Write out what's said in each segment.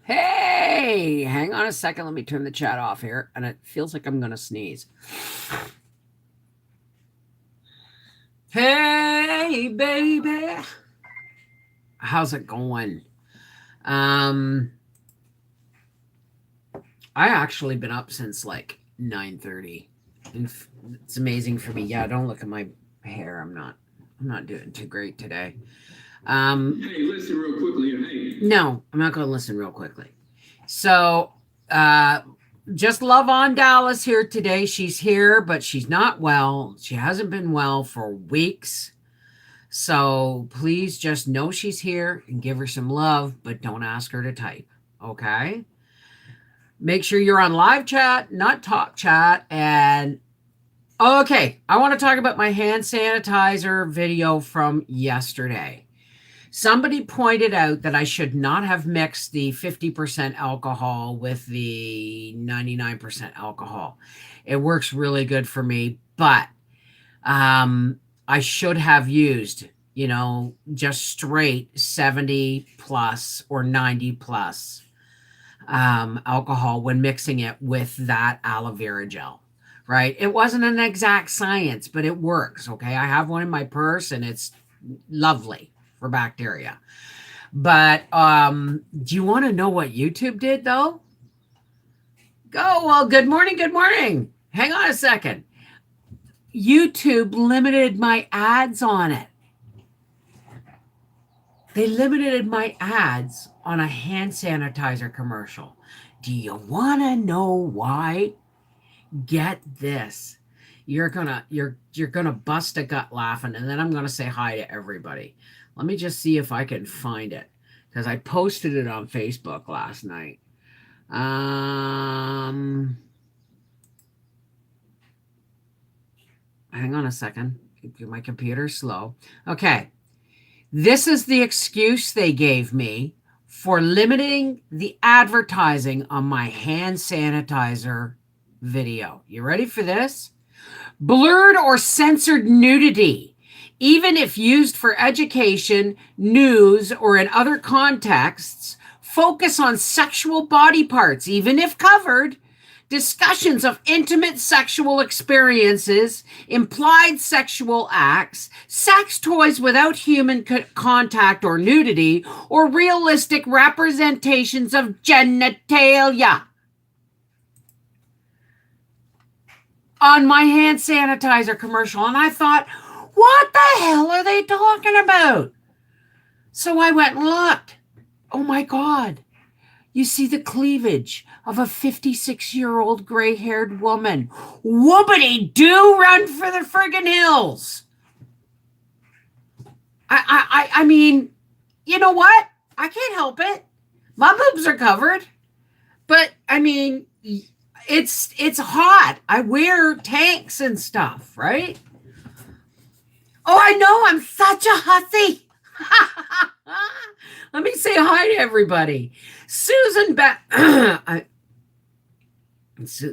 Hey, hang on a second. Let me turn the chat off here. And it feels like I'm going to sneeze. Hey, baby. How's it going? I actually been up since like 9:30. And it's amazing for me. Yeah, don't look at my hair. I'm not doing too great today. Hey, listen real quickly. Hey. No, I'm not going to listen real quickly. So, just love on Dallas here today. She's here, but she's not well. She hasn't been well for weeks. So please just know she's here and give her some love, but don't ask her to type. Okay? Make sure you're on live chat, not talk chat. And okay, I want to talk about my hand sanitizer video from yesterday. Somebody pointed out that I should not have mixed the 50% alcohol with the 99% alcohol. It works really good for me, but I should have used, just straight 70 plus or 90 plus alcohol when mixing it with that aloe vera gel, right? It wasn't an exact science, but it works, okay? I have one in my purse and it's lovely for bacteria. But do you want to know what YouTube did though? Well, good morning, good morning. Hang on a second. YouTube limited my ads on it. They limited my ads on a hand sanitizer commercial. Do you want to know why? Get this. You're gonna bust a gut laughing, and then I'm gonna say hi to everybody. Let me just see if I can find it because I posted it on Facebook last night. Hang on a second. My computer's slow. Okay. This is the excuse they gave me for limiting the advertising on my hand sanitizer video. You ready for this? Blurred or censored nudity, even if used for education, news, or in other contexts, focus on sexual body parts, even if covered, discussions of intimate sexual experiences, implied sexual acts, sex toys without human contact or nudity, or realistic representations of genitalia. On my hand sanitizer commercial, and I thought, what the hell are they talking about? So I went and looked. Oh my God. You see the cleavage of a 56-year-old gray-haired woman. Whoopity do run for the friggin' hills. I mean, you know what? I can't help it. My boobs are covered. But I mean, it's hot. I wear tanks and stuff, right? Oh, I know. I'm such a hussy. Let me say hi to everybody. Susan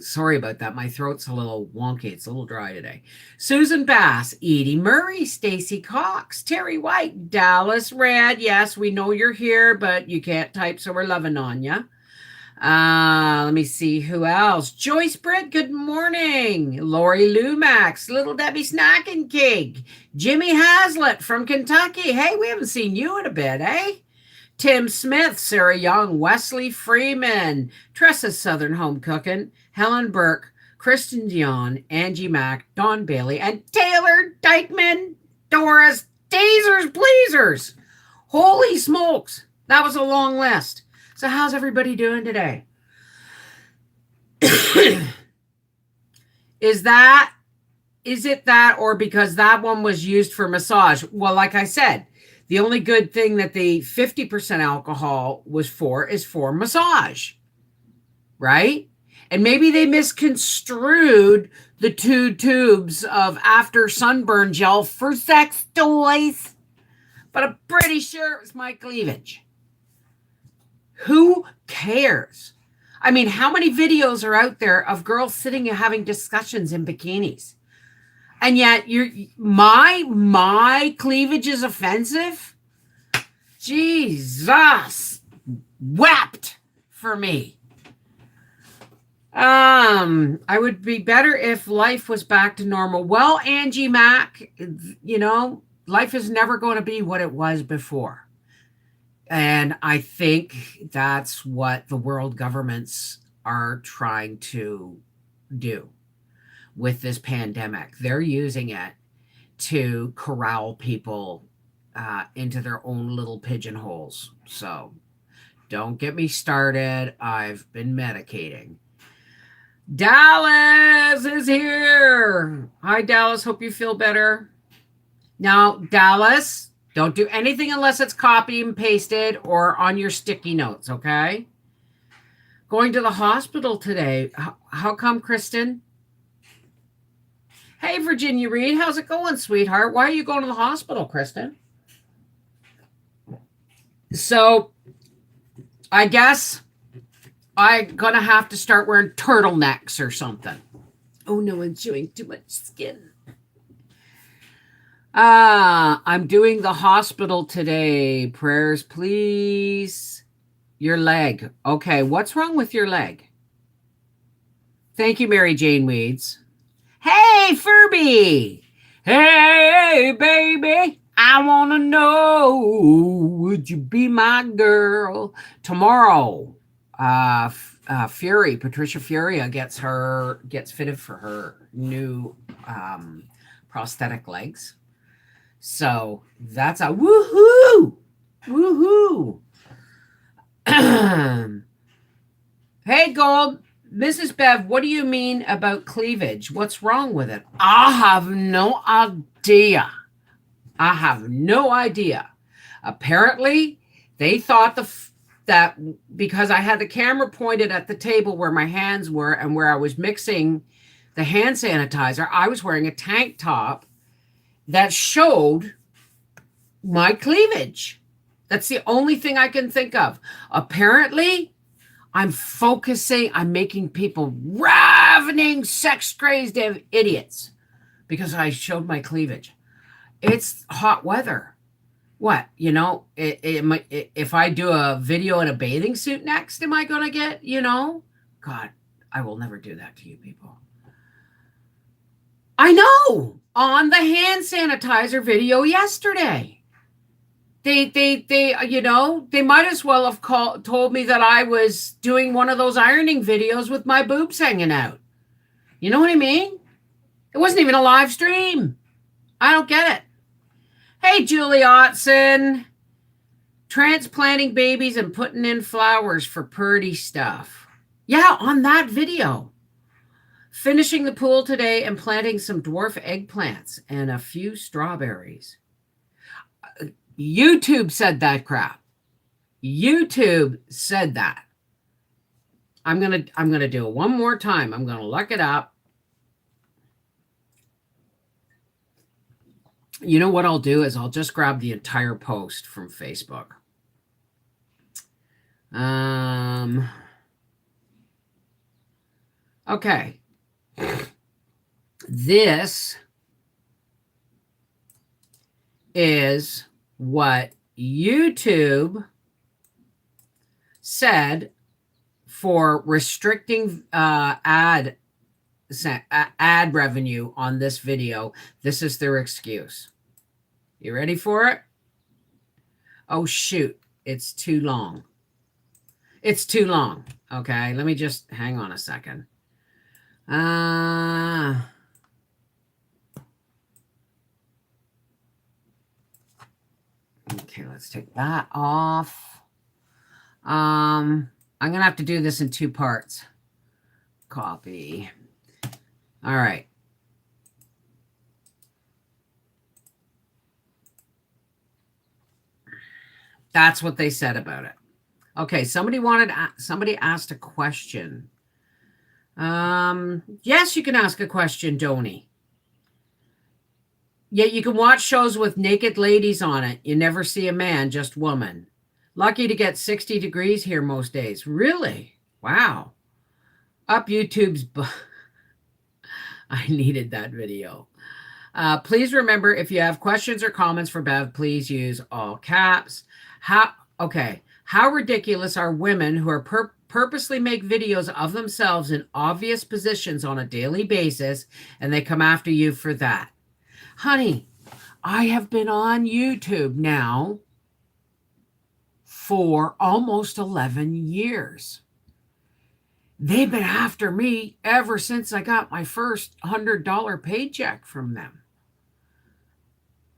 sorry about that. My throat's a little wonky. It's a little dry today. Susan Bass, Edie Murray, Stacy Cox, Terry White, Dallas Red. Yes, we know you're here, but you can't type, so we're loving on you. Let me see who else. Joyce Britt, good morning. Lori Lumax, Little Debbie Snacking Cake, Jimmy Hazlitt from Kentucky. Hey, we haven't seen you in a bit, eh? Tim Smith, Sarah Young, Wesley Freeman, Tressa Southern Home Cooking, Helen Burke, Kristen Dion, Angie Mack, Dawn Bailey, and Taylor Dykeman, Doris Dazers Pleasers. Holy smokes, that was a long list. So how's everybody doing today? Is it that, or because that one was used for massage? Well, like I said, the only good thing that the 50% alcohol was for is for massage, right? And maybe they misconstrued the 2 tubes of after sunburn gel for sex toys, but I'm pretty sure it was my cleavage. Who cares? I mean, how many videos are out there of girls sitting and having discussions in bikinis? And yet my cleavage is offensive? Jesus wept for me. I would be better if life was back to normal. Well, Angie Mack, life is never going to be what it was before. And I think that's what the world governments are trying to do with this pandemic. They're using it to corral people into their own little pigeonholes. So don't get me started. I've been medicating. Dallas is here. Hi, Dallas. Hope you feel better. Now, Dallas, don't do anything unless it's copied and pasted or on your sticky notes, okay? Going to the hospital today. How come, Kristen? Hey, Virginia Reed. How's it going, sweetheart? Why are you going to the hospital, Kristen? So, I guess I'm going to have to start wearing turtlenecks or something. Oh, no, I'm chewing too much skin. I'm doing the hospital today. Prayers, please. Your leg. Okay, what's wrong with your leg? Thank you, Mary Jane Weeds. Hey, Furby. Hey, baby. I want to know, would you be my girl? Tomorrow, Patricia Furia gets fitted for her new prosthetic legs. So that's a woohoo! Woohoo! Hey, Gold. Mrs. Bev, what do you mean about cleavage? What's wrong with it? I have no idea. Apparently, they thought that because I had the camera pointed at the table where my hands were and where I was mixing the hand sanitizer, I was wearing a tank top that showed my cleavage. That's the only thing I can think of. Apparently, I'm making people ravening, sex-crazed idiots because I showed my cleavage. It's hot weather. What, if I do a video in a bathing suit next, am I going to get, God, I will never do that to you people. I know, on the hand sanitizer video yesterday. They might as well have told me that I was doing one of those ironing videos with my boobs hanging out. You know what I mean? It wasn't even a live stream. I don't get it. Hey, Julie Otson. Transplanting babies and putting in flowers for purdy stuff. Yeah, on that video. Finishing the pool today and planting some dwarf eggplants and a few strawberries. YouTube said that crap. YouTube said that. I'm gonna do it one more time. I'm gonna look it up. You know what I'll do is I'll just grab the entire post from Facebook. Okay. This is what YouTube said for restricting ad revenue on this video. This is their excuse. You ready for it? Oh, shoot. It's too long. It's too long. Okay, let me just hang on a second. Okay, let's take that off. I'm going to have to do this in two parts. Copy. All right. That's what they said about it. Okay, somebody asked a question. Yes, you can ask a question, Donnie. Yet you can watch shows with naked ladies on it. You never see a man, just woman. Lucky to get 60 degrees here most days. Really? Wow. Up YouTube's... I needed that video. Please remember, if you have questions or comments for Bev, please use all caps. How ridiculous are women who are purposely make videos of themselves in obvious positions on a daily basis, and they come after you for that. Honey, I have been on YouTube now for almost 11 years. They've been after me ever since I got my first $100 paycheck from them.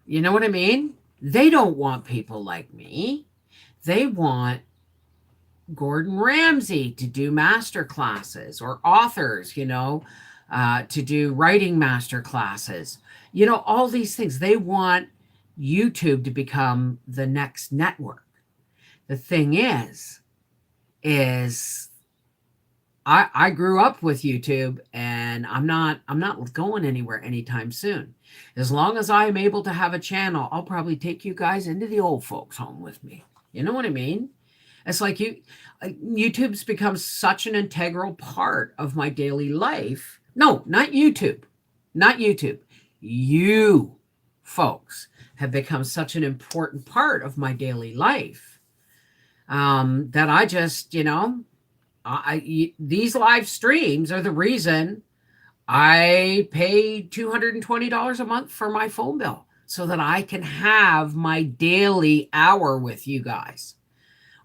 You know what I mean? They don't want people like me. They want Gordon Ramsay to do master classes, or authors, to do writing master classes. All these things. They want YouTube to become the next network. The thing is I grew up with YouTube, and I'm not going anywhere anytime soon. As long as I'm able to have a channel, I'll probably take you guys into the old folks home with me. You know what I mean? It's like YouTube's become such an integral part of my daily life. No, not YouTube. Not YouTube. You folks have become such an important part of my daily life that I just, these live streams are the reason I pay $220 a month for my phone bill, so that I can have my daily hour with you guys,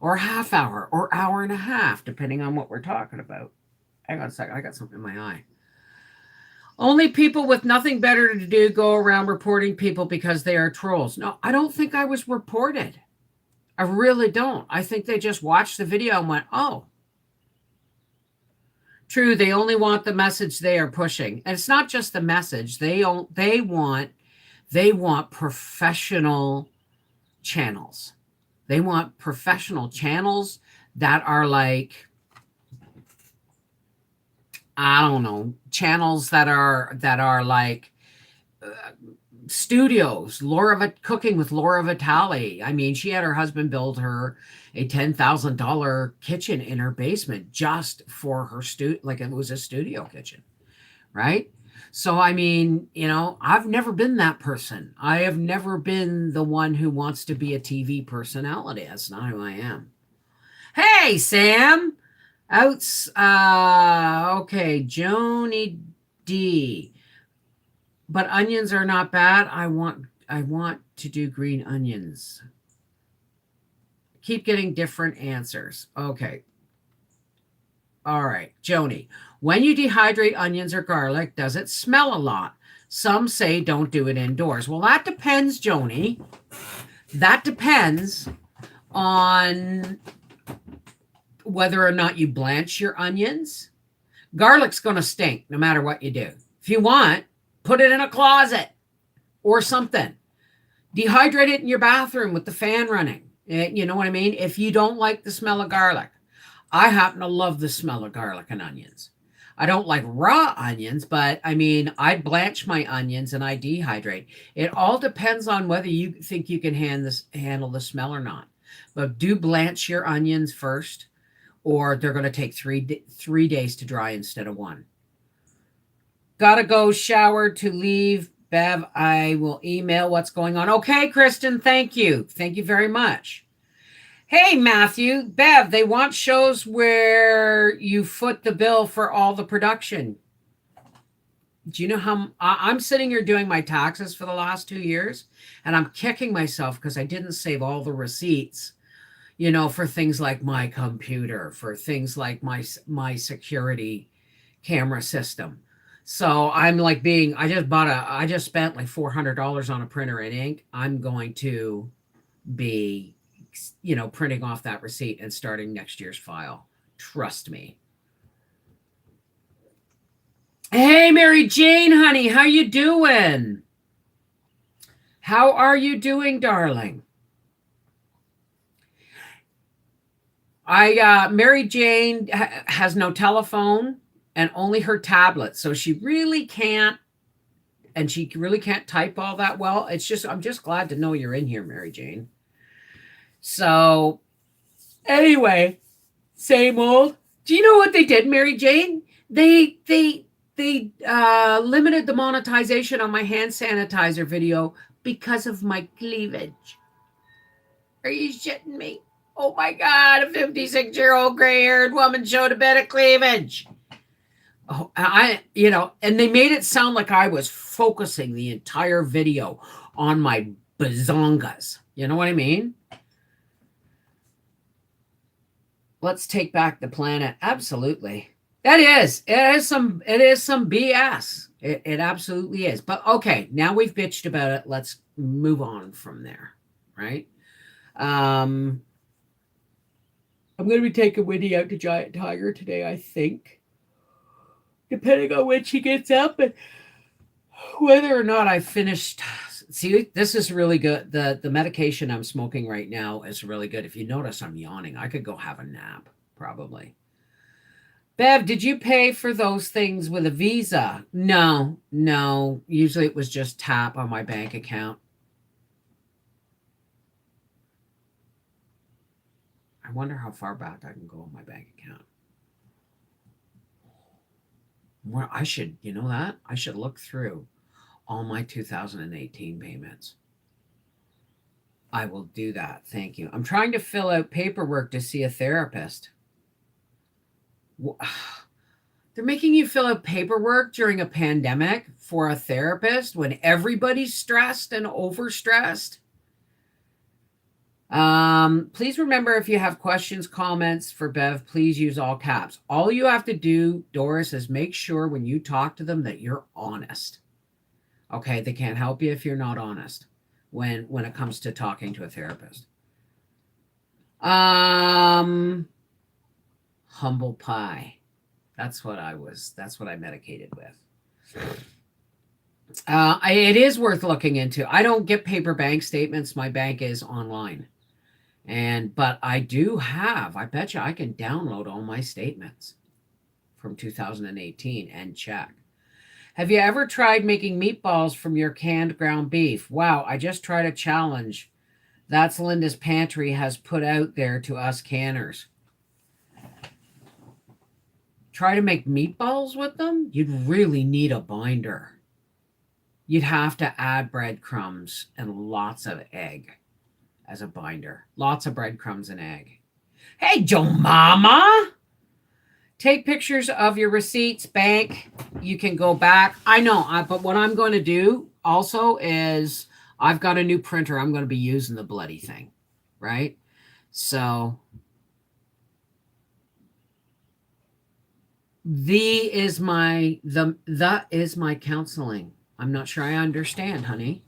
or half hour, or hour and a half, depending on what we're talking about. Hang on a second. I got something in my eye. Only people with nothing better to do go around reporting people because they are trolls. No, I don't think I was reported. I really don't. I think they just watched the video and went, oh. True, they only want the message they are pushing. And it's not just the message. They want professional channels. They want professional channels that are like, I don't know, channels that are like studios. Cooking with Laura Vitale. I mean, she had her husband build her a $10,000 kitchen in her basement just for her like it was a studio kitchen, right? So, I mean, I've never been that person. I have never been the one who wants to be a TV personality. That's not who I am. Hey, Sam. Okay, Joni D. But onions are not bad. I want to do green onions. Keep getting different answers. Okay. All right, Joni. When you dehydrate onions or garlic, does it smell a lot? Some say don't do it indoors. Well, that depends, Joni. That depends on whether or not you blanch your onions. Garlic's going to stink no matter what you do. If you want, put it in a closet or something. Dehydrate it in your bathroom with the fan running. You know what I mean? If you don't like the smell of garlic. I happen to love the smell of garlic and onions. I don't like raw onions, but I mean, I blanch my onions and I dehydrate. It all depends on whether you think you can handle the smell or not. But do blanch your onions first, or they're going to take 3 days to dry instead of 1. Gotta go shower to leave. Bev, I will email what's going on. Okay, Kristen, thank you. Thank you very much. Hey, Matthew, Bev, they want shows where you foot the bill for all the production. Do you know how I'm sitting here doing my taxes for the last 2 years, and I'm kicking myself because I didn't save all the receipts, for things like my computer, for things like my security camera system. So I'm like I just spent like $400 on a printer and ink. I'm going to be, printing off that receipt and starting next year's file. Trust me. Hey, Mary Jane, honey, how you doing? How are you doing, darling? Mary Jane has no telephone and only her tablet. So she really can't type all that well. I'm just glad to know you're in here, Mary Jane. So anyway, same old. Do you know what they did, Mary Jane? They limited the monetization on my hand sanitizer video because of my cleavage. Are you shitting me? Oh my God, a 56-year-old gray-haired woman showed a bit of cleavage. Oh, and they made it sound like I was focusing the entire video on my bazongas. You know what I mean? Let's take back the planet. Absolutely. It is some BS. It absolutely is. But okay, now we've bitched about it. Let's move on from there. Right? I'm going to be taking Winnie out to Giant Tiger today, I think. Depending on when she gets up and whether or not I finished. See, this is really good. The medication I'm smoking right now is really good. If you notice, I'm yawning. I could go have a nap, probably. Bev, did you pay for those things with a Visa? No. Usually it was just tap on my bank account. I wonder how far back I can go on my bank account. Well, I should, I should look through all my 2018 payments. I will do that. Thank you. I'm trying to fill out paperwork to see a therapist. They're making you fill out paperwork during a pandemic for a therapist when everybody's stressed and overstressed. Please remember, if you have questions, comments for Bev, please use all caps. All you have to do, Doris, is make sure when you talk to them that you're honest. Okay, they can't help you if you're not honest when it comes to talking to a therapist. Humble pie. That's what I medicated with. It is worth looking into. I don't get paper bank statements. My bank is online. But I do have, I bet you I can download all my statements from 2018 and check. Have you ever tried making meatballs from your canned ground beef? Wow, I just tried a challenge That's Linda's Pantry has put out there to us canners. Try to make meatballs with them? You'd really need a binder. You'd have to add breadcrumbs and lots of egg as a binder. Lots of breadcrumbs and egg. Hey, Joe Mama! Take pictures of your receipts, bank. You can go back. I know, but what I'm going to do also is I've got a new printer. I'm going to be using the bloody thing, right? So the is my counseling. I'm not sure I understand, honey.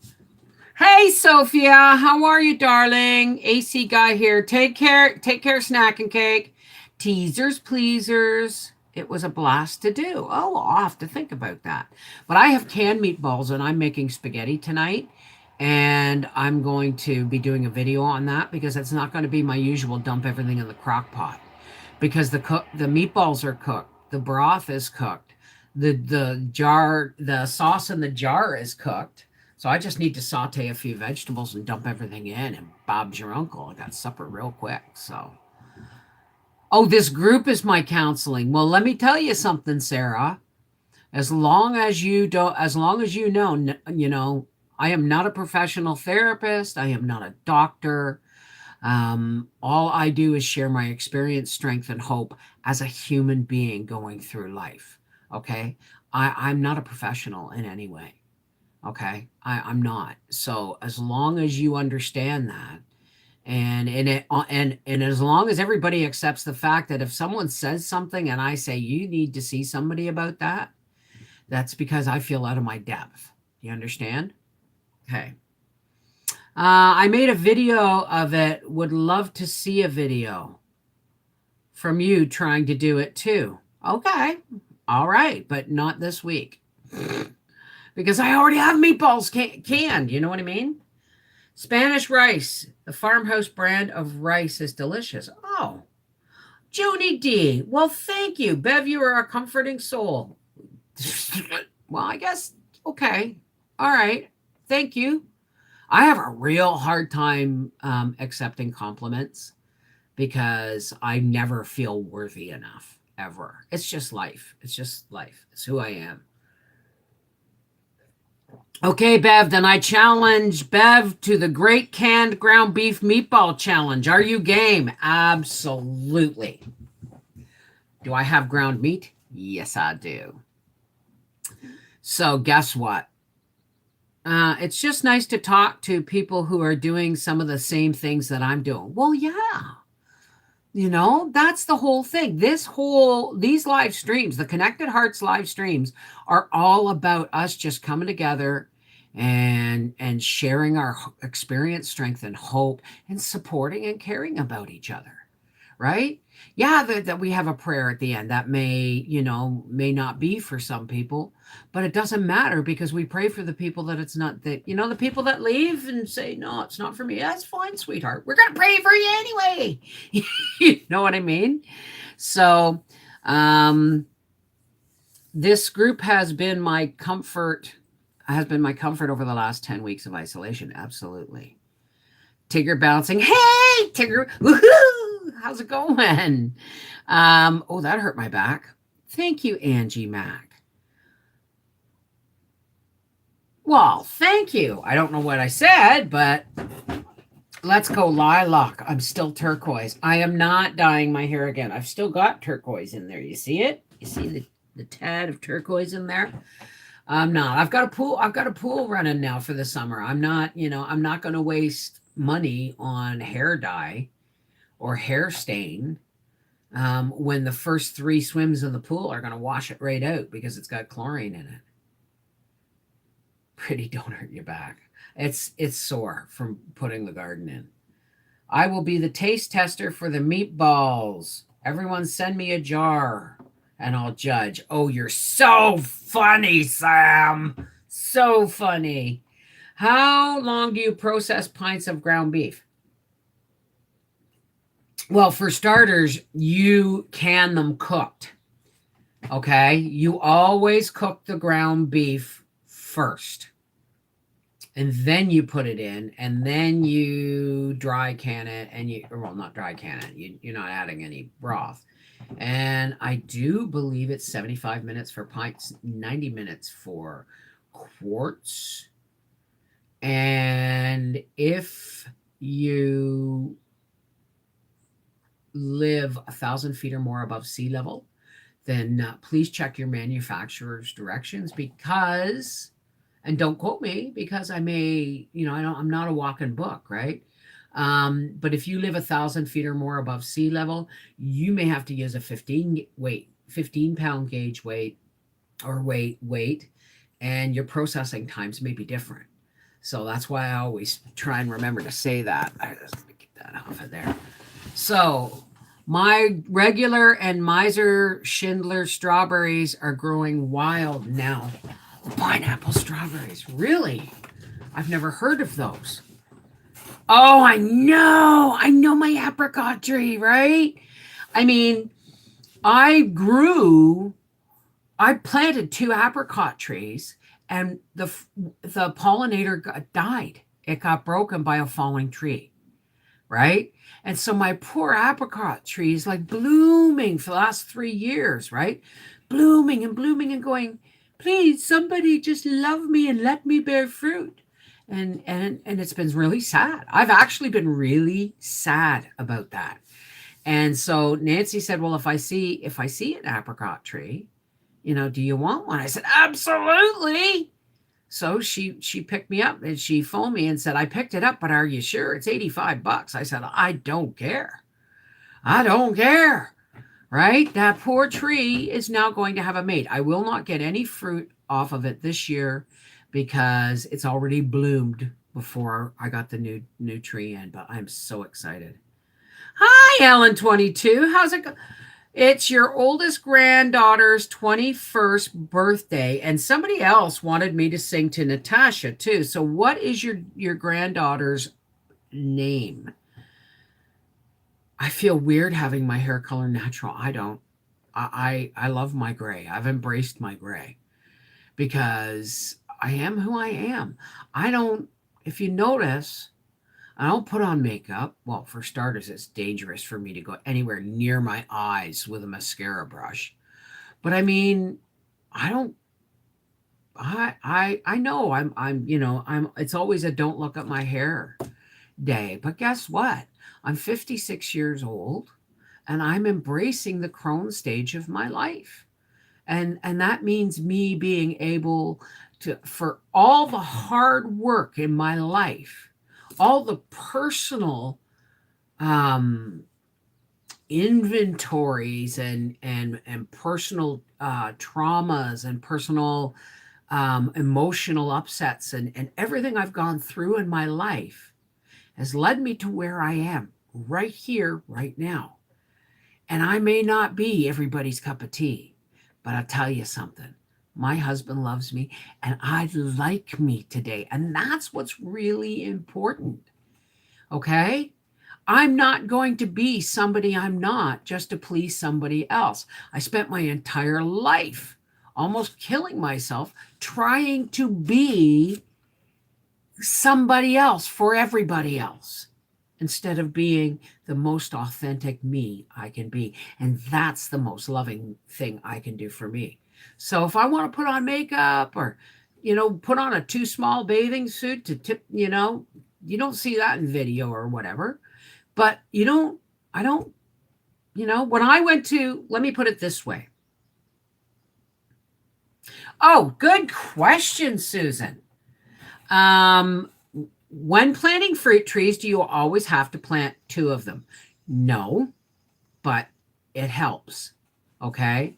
Hey, Sophia, how are you, darling? AC guy here. Take care, snack and cake. Teasers, pleasers. It was a blast to do. Oh, I'll have to think about that. But I have canned meatballs and I'm making spaghetti tonight. And I'm going to be doing a video on that because it's not going to be my usual dump everything in the crock pot. Because the meatballs are cooked. The broth is cooked. The sauce in the jar is cooked. So I just need to saute a few vegetables and dump everything in, and Bob's your uncle. I got supper real quick. So, oh, this group is my counseling. Well, let me tell you something, Sarah. As long as you know, I am not a professional therapist. I am not a doctor. All I do is share my experience, strength, and hope as a human being going through life. Okay, I'm not a professional in any way. Okay, I'm not. So as long as you understand that, and as long as everybody accepts the fact that if someone says something and I say you need to see somebody about that, that's because I feel out of my depth. You understand? Okay. I made a video of it. Would love to see a video from you trying to do it too. Okay. All right, but not this week. Because I already have meatballs canned. You know what I mean? Spanish rice. The farmhouse brand of rice is delicious. Oh, Joni D. Well, thank you. Bev, you are a comforting soul. Well, I guess, okay. All right. Thank you. I have a real hard time accepting compliments because I never feel worthy enough, ever. It's just life. It's just life. It's who I am. Okay, Bev, then I challenge Bev to the Great Canned Ground Beef Meatball Challenge. Are you game? Absolutely. Do I have ground meat? Yes, I do. So, guess what? It's just nice to talk to people who are doing some of the same things that I'm doing. Well, yeah. That's the whole thing. These live streams, the Connected Hearts live streams, are all about us just coming together and sharing our experience, strength, and hope, and supporting and caring about each other. Right? Yeah, that we have a prayer at the end that may not be for some people, but it doesn't matter because we pray for the people that it's not the people that leave and say, no, it's not for me. That's fine, sweetheart. We're going to pray for you anyway. You know what I mean? So, this group has been my comfort over the last 10 weeks of isolation. Absolutely. Tigger bouncing. Hey, Tigger. Woohoo! How's it going? Oh, that hurt my back. Thank you, Angie Mac. Well, thank you. I don't know what I said, but let's go lilac. I'm still turquoise. I am not dyeing my hair again. I've still got turquoise in there. You see it? You see the tad of turquoise in there? I'm not. I've got a pool running now for the summer. I'm not going to waste money on hair dye or hair stain when the first 3 swims in the pool are going to wash it right out because it's got chlorine in it. Pretty don't hurt your back. It's sore from putting the garden in. I will be the taste tester for the meatballs. Everyone send me a jar and I'll judge. Oh, you're so funny, Sam. So funny. How long do you process pints of ground beef? Well, for starters, you can them cooked. Okay? You always cook the ground beef first. And then you put it in, and then you dry can it, not dry can it. You're not adding any broth. And I do believe it's 75 minutes for pints, 90 minutes for quarts. And if you live 1,000 feet or more above sea level, then please check your manufacturer's directions because, and don't quote me because I may, I'm not a walking book, right? But if you live 1,000 feet or more above sea level, you may have to use a 15-pound gauge weight or weight, and your processing times may be different. So that's why I always try and remember to say that. I just get that off of there. So my regular and Miser Schindler strawberries are growing wild now. Pineapple strawberries, really? I've never heard of those. Oh, I know my apricot tree, right? I mean, I planted 2 apricot trees and the pollinator died. It got broken by a falling tree, right? And so my poor apricot tree is like blooming for the last 3 years, right? Blooming and going, please, somebody just love me and let me bear fruit. And it's been really sad. I've actually been really sad about that. And so Nancy said, well, if I see an apricot tree, do you want one? I said, absolutely. So she picked me up and she phoned me and said, I picked it up, but are you sure? It's $85. I said, I don't care. I don't care. Right? That poor tree is now going to have a mate. I will not get any fruit off of it this year because it's already bloomed before I got the new tree in, but I'm so excited. Hi, Ellen22. How's it going? It's your oldest granddaughter's 21st birthday, and somebody else wanted me to sing to Natasha too. So what is your granddaughter's name? I feel weird having my hair color natural. I don't. I love my gray. I've embraced my gray because I am who I am. If you notice, I don't put on makeup. Well, for starters, it's dangerous for me to go anywhere near my eyes with a mascara brush. But I mean, I don't I know I'm it's always a don't look at my hair day. But guess what? I'm 56 years old and I'm embracing the crone stage of my life. And that means me being able to, for all the hard work in my life, all the personal um inventories and personal traumas and personal emotional upsets and everything I've gone through in my life has led me to where I am right here, right now. And I may not be everybody's cup of tea, but I'll tell you something. My husband loves me and I like me today. And that's what's really important. Okay? I'm not going to be somebody I'm not just to please somebody else. I spent my entire life almost killing myself trying to be somebody else for everybody else instead of being the most authentic me I can be. And that's the most loving thing I can do for me. So if I want to put on makeup or, put on a too small bathing suit to tip, you don't see that in video or whatever. But I don't, when I went to, let me put it this way. Oh, good question, Susan. When planting fruit trees, do you always have to plant 2 of them? No, but it helps. Okay.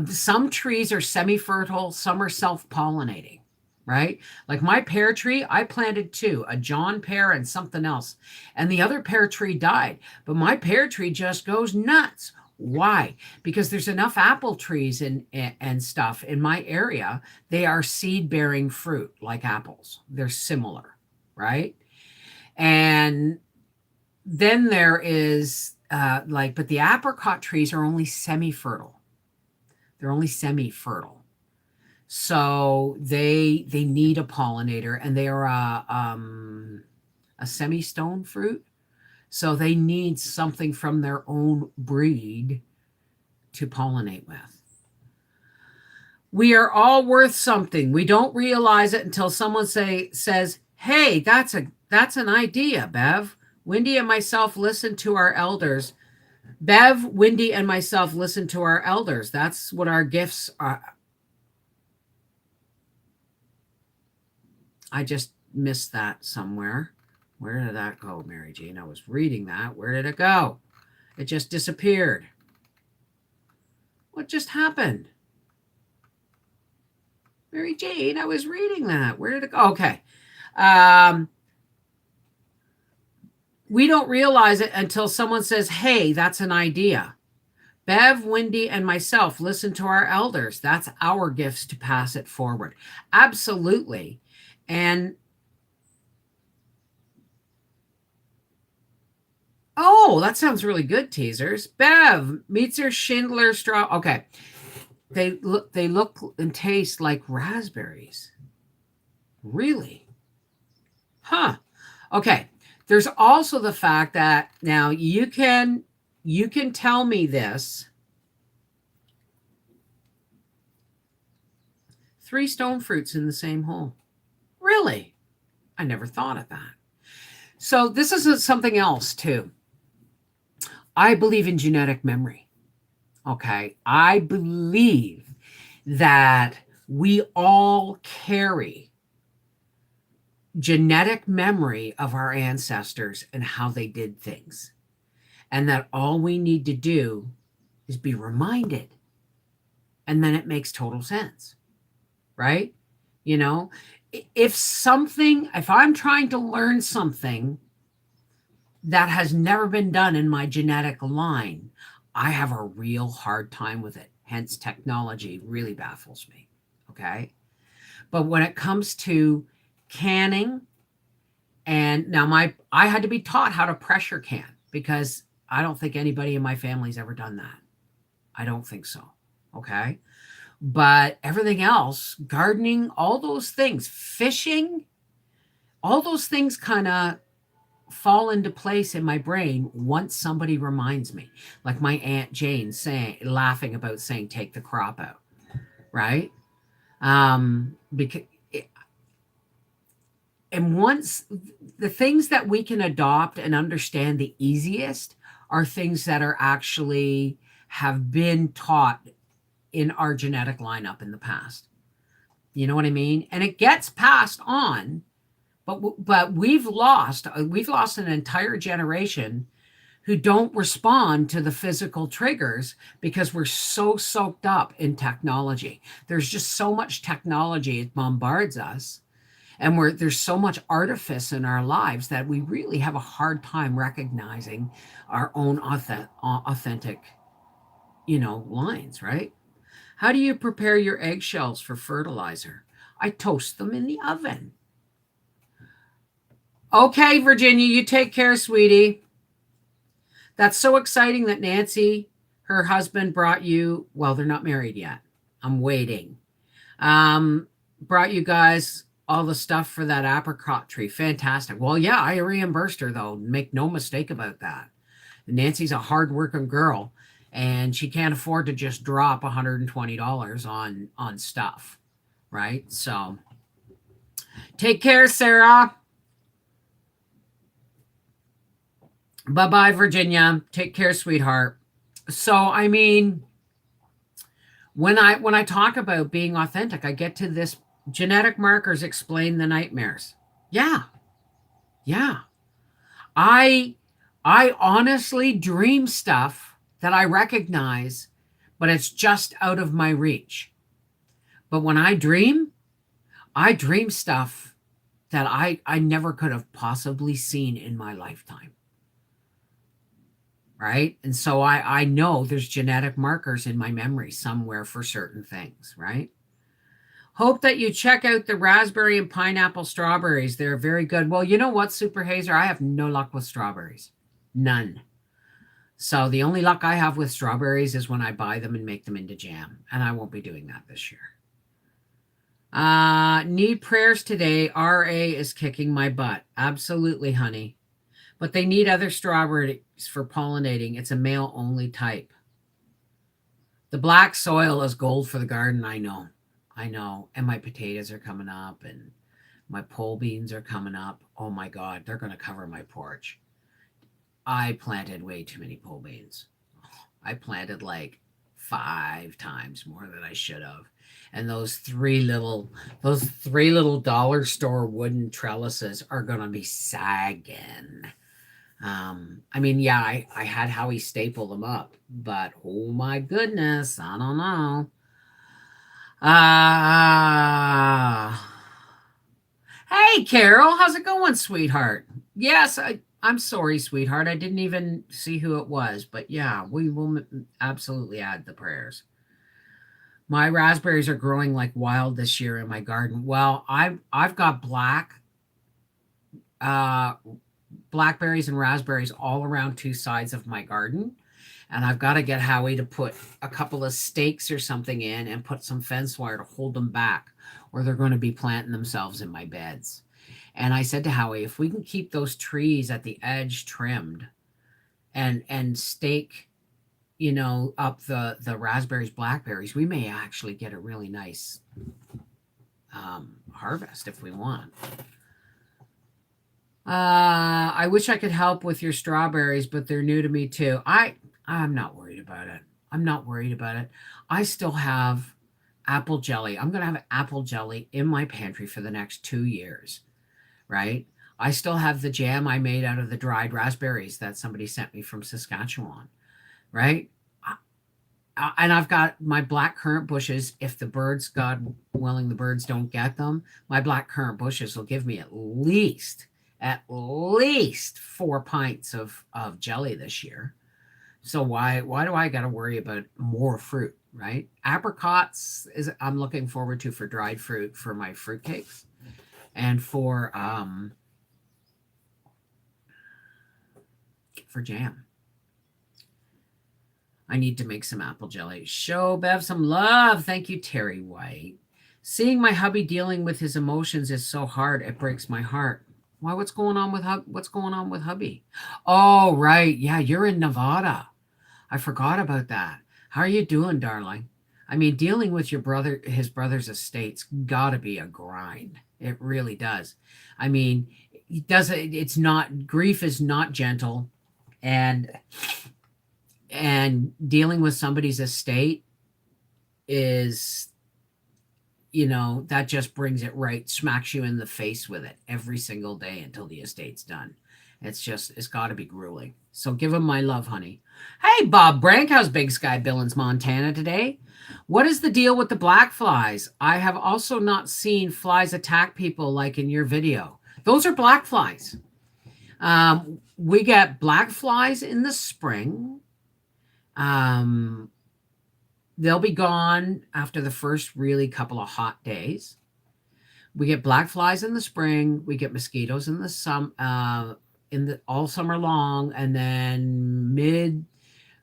Some trees are semi-fertile, some are self-pollinating, right? Like my pear tree, I planted 2, a John pear and something else. And the other pear tree died, but my pear tree just goes nuts. Why? Because there's enough apple trees and stuff in my area. They are seed-bearing fruit like apples. They're similar, right? And then there is but the apricot trees are only semi-fertile. They're only semi-fertile. So they need a pollinator, and they are a semi-stone fruit. So they need something from their own breed to pollinate with. We are all worth something. We don't realize it until someone says, "Hey, that's an idea, Bev. Wendy and myself listen to our elders." Bev, Wendy, and myself listen to our elders. That's what our gifts are. I just missed that somewhere. Where did that go, Mary Jane? I was reading that. Where did it go? It just disappeared. What just happened? Mary Jane, I was reading that. Where did it go? Okay. We don't realize it until someone says, "Hey, that's an idea." Bev, Wendy, and myself listen to our elders. That's our gifts to pass it forward. Absolutely. And oh, that sounds really good, teasers. Bev, Meetzer, Schindler, Straw. Okay. They look and taste like raspberries. Really? Huh. Okay. There's also the fact that now you can tell me this. 3 stone fruits in the same hole. Really? I never thought of that. So this is something else too. I believe in genetic memory. Okay. I believe that we all carry genetic memory of our ancestors and how they did things. And that all we need to do is be reminded. And then it makes total sense. Right? If I'm trying to learn something that has never been done in my genetic line, I have a real hard time with it. Hence, technology really baffles me. Okay. But when it comes to canning, and now I had to be taught how to pressure can because I don't think anybody in my family's ever done that. I don't think so. Okay. But everything else, gardening, all those things, fishing, all those things kind of fall into place in my brain once somebody reminds me. Like my Aunt Jane laughing about saying, "Take the crop out," right? Because and once the things that we can adopt and understand the easiest are things that are actually have been taught in our genetic lineup in the past. You know what I mean? And it gets passed on, but we've lost an entire generation who don't respond to the physical triggers because we're so soaked up in technology. There's just so much technology, it bombards us. And there's so much artifice in our lives that we really have a hard time recognizing our own authentic, lines, right? How do you prepare your eggshells for fertilizer? I toast them in the oven. Okay, Virginia, you take care, sweetie. That's so exciting that Nancy, her husband, brought you. Well, they're not married yet. I'm waiting. Brought you guys all the stuff for that apricot tree. Fantastic. Well, yeah, I reimbursed her, though. Make no mistake about that. Nancy's a hardworking girl, and she can't afford to just drop $120 on stuff, right? So take care, Sarah. Bye-bye, Virginia. Take care, sweetheart. So, I mean, when I talk about being authentic, I get to this genetic markers explain the nightmares. Yeah. Yeah. I honestly dream stuff that I recognize, but it's just out of my reach. But when I dream stuff that I never could have possibly seen in my lifetime. Right? And so I know there's genetic markers in my memory somewhere for certain things, right? Hope that you check out the raspberry and pineapple strawberries. They're very good. Well, you know what, Super Hazer? I have no luck with strawberries. None. So the only luck I have with strawberries is when I buy them and make them into jam. And I won't be doing that this year. Need prayers today. RA is kicking my butt. Absolutely, honey. But they need other strawberries for pollinating. It's a male only type. The black soil is gold for the garden. I know. And my potatoes are coming up and my pole beans are coming up. Oh my God, they're going to cover my porch. I planted way too many pole beans. I planted like 5 times more than I should have. And those three little dollar store wooden trellises are going to be sagging. I mean, yeah, I had Howie staple them up, but oh my goodness, I don't know. Hey, Carol, how's it going, sweetheart? Yes, I'm sorry, sweetheart. I didn't even see who it was, but yeah, we will absolutely add the prayers. My raspberries are growing like wild this year in my garden. Well, I've got uh, blackberries and raspberries all around 2 sides of my garden. And I've got to get Howie to put a couple of stakes or something in and put some fence wire to hold them back, or they're going to be planting themselves in my beds. And I said to Howie, if we can keep those trees at the edge trimmed and stake, up the raspberries, blackberries, we may actually get a really nice harvest if we want. I wish I could help with your strawberries, but they're new to me too. I'm not worried about it. I still have apple jelly. I'm going to have apple jelly in my pantry for the next 2 years, right? I still have the jam I made out of the dried raspberries that somebody sent me from Saskatchewan, right? And I've got my black currant bushes. If the birds, God willing, the birds don't get them, my black currant bushes will give me at least 4 pints of jelly this year. So why do I got to worry about more fruit, right? Apricots I'm looking forward to for dried fruit for my fruitcakes, and for jam. I need to make some apple jelly. Show Bev some love. Thank you, Terry White. Seeing my hubby dealing with his emotions is so hard. It breaks my heart. Why? What's going on with hubby? Oh, right. Yeah, you're in Nevada. I forgot about that. How are you doing, darling? I mean, dealing with his brother's estate's got to be a grind. It really does. I mean, it's not, grief is not gentle, and dealing with somebody's estate is, that just brings it right, smacks you in the face with it every single day until the estate's done. It's got to be grueling. So give him my love, honey. Hey, Bob Brank, how's Big Sky Billings, Montana today? What is the deal with the black flies? I have also not seen flies attack people like in your video. Those are black flies. We get black flies in the spring. They'll be gone after the first really couple of hot days. We get black flies in the spring. We get mosquitoes in the all summer long, and then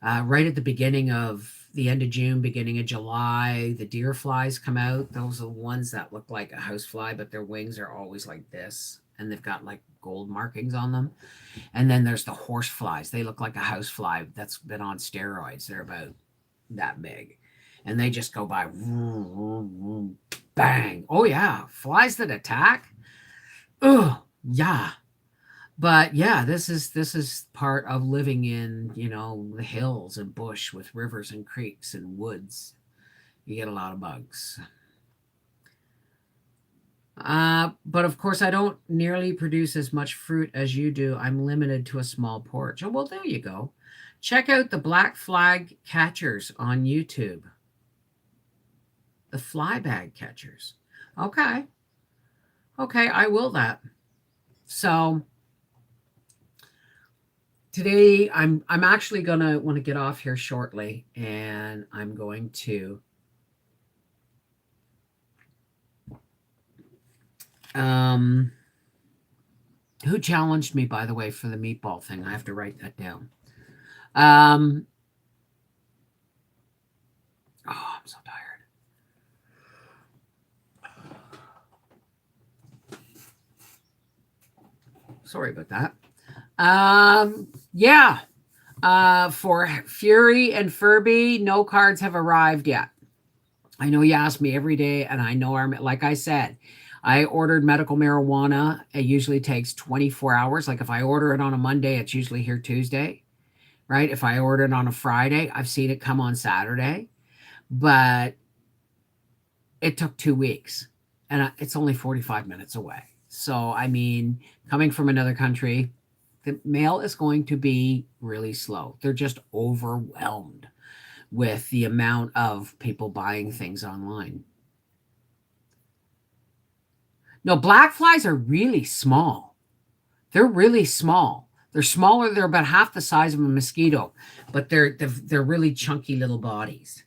right at the beginning of the end of June, beginning of July, the deer flies come out. Those are the ones that look like a housefly, but their wings are always like this, and they've got like gold markings on them. And then there's the horse flies. They look like a housefly that's been on steroids. They're about that big, and they just go by, bang. Oh yeah, flies that attack. Oh yeah. But yeah, this is part of living in, the hills and bush with rivers and creeks and woods. You get a lot of bugs. But of course, I don't nearly produce as much fruit as you do. I'm limited to a small porch. Oh, well, there you go. Check out the black flag catchers on YouTube. The fly bag catchers. Okay. Okay, I will that. So today I'm actually gonna want to get off here shortly, and I'm going to who challenged me, by the way, for the meatball thing? I have to write that down. Oh, I'm so tired. Sorry about that. Yeah. For Fury and Furby, no cards have arrived yet. I know you ask me every day, and I know like I said, I ordered medical marijuana. It usually takes 24 hours. Like if I order it on a Monday, it's usually here Tuesday, right? If I order it on a Friday, I've seen it come on Saturday, but it took 2 weeks, and it's only 45 minutes away. So, I mean, coming from another country, the mail is going to be really slow. They're just overwhelmed with the amount of people buying things online. No, black flies are really small. They're really small. They're smaller. They're about half the size of a mosquito, but they're really chunky little bodies.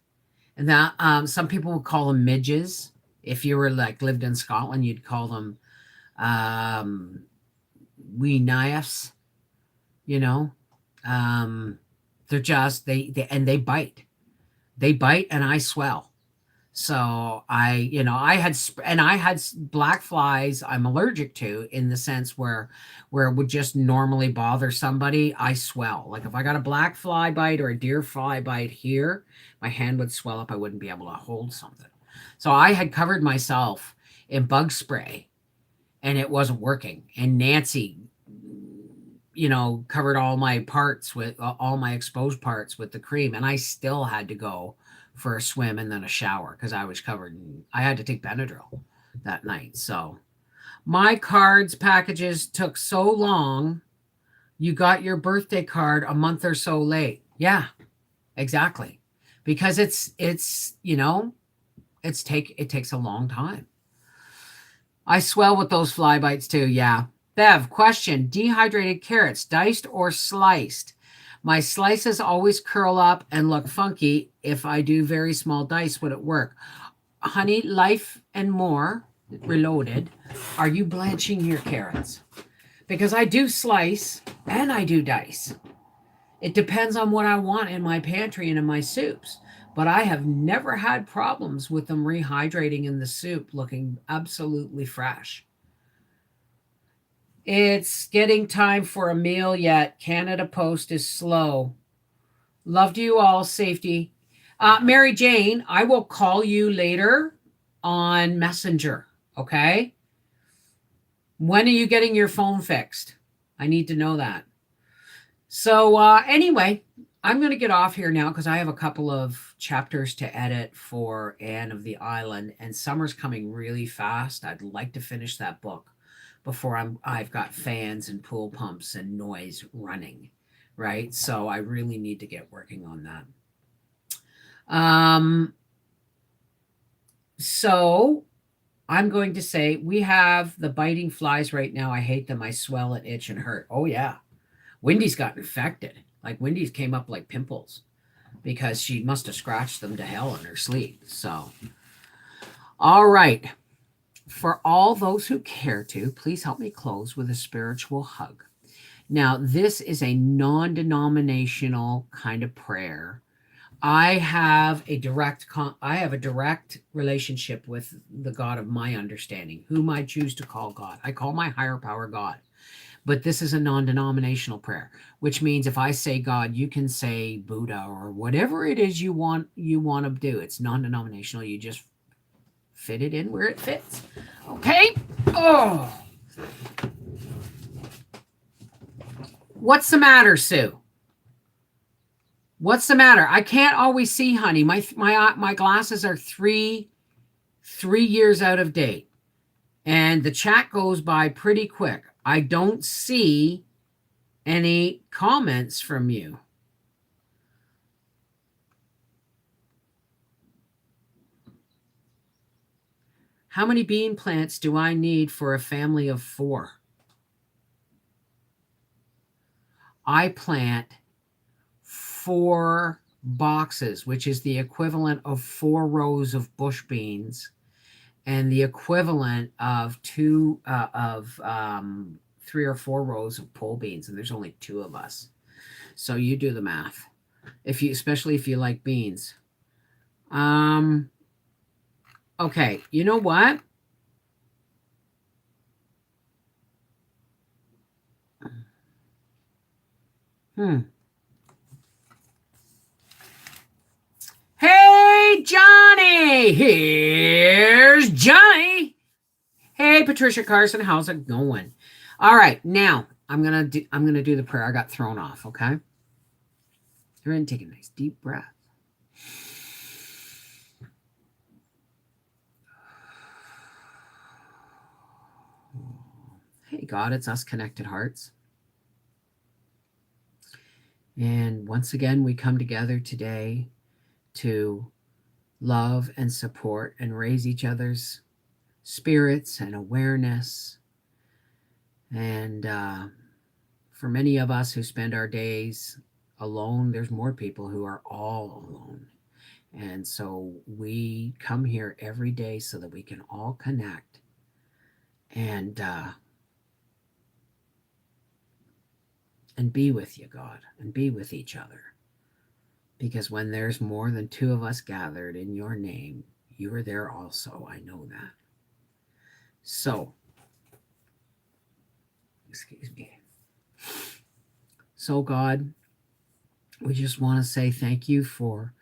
And that some people would call them midges. If you were lived in Scotland, you'd call them wee knives. They're just they bite. They bite, and I swell. So I had black flies I'm allergic to, in the sense where it would just normally bother somebody. I swell. Like if I got a black fly bite or a deer fly bite here, my hand would swell up. I wouldn't be able to hold something. So I had covered myself in bug spray, and it wasn't working. And Nancy, covered all my parts with all my exposed parts with the cream, and I still had to go for a swim and then a shower because I was covered. I had to take Benadryl that night. So my cards packages took so long. You got your birthday card a month or so late. Yeah, exactly. Because it takes a long time. I swell with those fly bites too. Yeah. Bev, question: dehydrated carrots, diced or sliced? My slices always curl up and look funky. If I do very small dice, would it work? Honey, Life and More Reloaded, are you blanching your carrots? Because I do slice and I do dice. It depends on what I want in my pantry and in my soups. But I have never had problems with them rehydrating in the soup, looking absolutely fresh. It's getting time for a meal yet. Canada Post is slow. Loved you all. Safety. Mary Jane, I will call you later on Messenger. Okay. When are you getting your phone fixed? I need to know that. So, anyway, I'm going to get off here now because I have a couple of chapters to edit for Anne of the Island, and summer's coming really fast. I'd like to finish that book before I've got fans and pool pumps and noise running, right? So I really need to get working on that. So I'm going to say we have the biting flies right now. I hate them. I swell and itch and hurt. Oh yeah. Wendy's got infected. Like Wendy's came up like pimples because she must have scratched them to hell in her sleep. So, all right. For all those who care to, please help me close with a spiritual hug. Now, this is a non-denominational kind of prayer. I have a direct relationship with the God of my understanding, whom I choose to call God. I call my higher power God. But this is a non-denominational prayer, which means if I say God, you can say Buddha or whatever it is you want to do. It's non-denominational. You just fit it in where it fits. Okay? Oh. What's the matter, Sue? What's the matter? I can't always see, honey. My glasses are three years out of date. And the chat goes by pretty quick. I don't see any comments from you. How many bean plants do I need for a family of 4? I plant 4 boxes, which is the equivalent of 4 rows of bush beans and the equivalent of 3 or 4 rows of pole beans, and there's only 2 of us. So you do the math, especially if you like beans. Okay, you know what? Hey, Johnny! Here's Johnny. Hey, Patricia Carson, how's it going? All right, now I'm gonna do the prayer. I got thrown off. Okay. You're gonna take a nice deep breath. Hey, God, it's us connected hearts. And once again, we come together today to love and support and raise each other's spirits and awareness. And for many of us who spend our days alone, there's more people who are all alone. And so we come here every day so that we can all connect and be with you, God, and be with each other. Because when there's more than 2 of us gathered in your name, you are there also. I know that. So, excuse me. So, God, we just want to say thank you for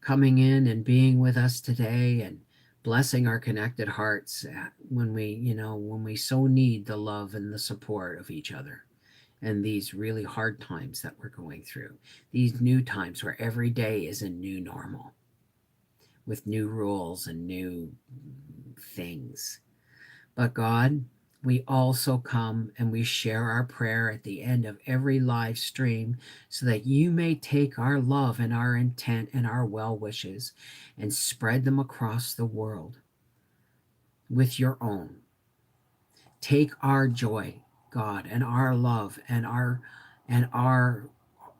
coming in and being with us today and blessing our connected hearts when we so need the love and the support of each other. And these really hard times that we're going through, these new times where every day is a new normal with new rules and new things. But God, we also come and we share our prayer at the end of every live stream so that you may take our love and our intent and our well wishes and spread them across the world with your own. Take our joy, God, and our love and our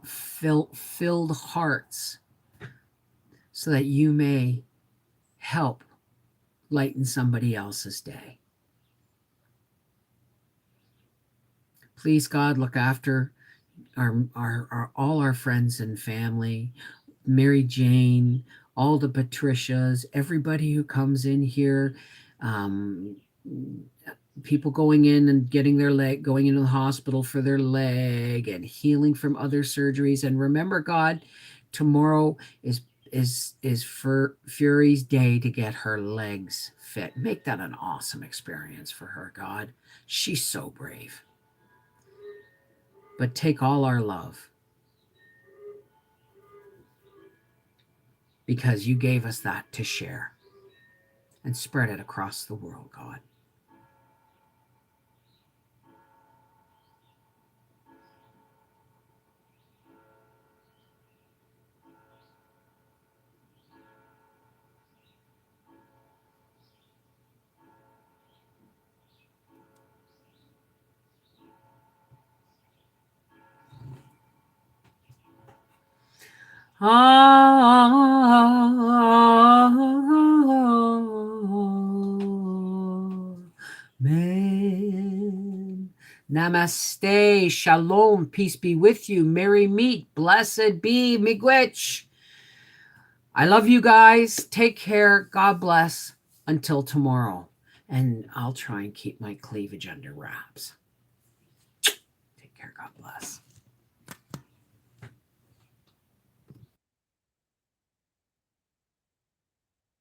filled hearts so that you may help lighten somebody else's day. Please, God, look after all our friends and family, Mary Jane, all the Patricias, everybody who comes in here, people going in and getting their leg, going into the hospital for their leg and healing from other surgeries. And remember, God, tomorrow is is for Fury's day to get her legs fit. Make that an awesome experience for her, God. She's so brave. But take all our love, because you gave us that to share, and spread it across the world, God. Amen. Namaste. Shalom. Peace be with you. Merry meet. Blessed be Miigwech. I love you guys. Take care. God bless. Until tomorrow. And I'll try and keep my cleavage under wraps. Take care. God bless.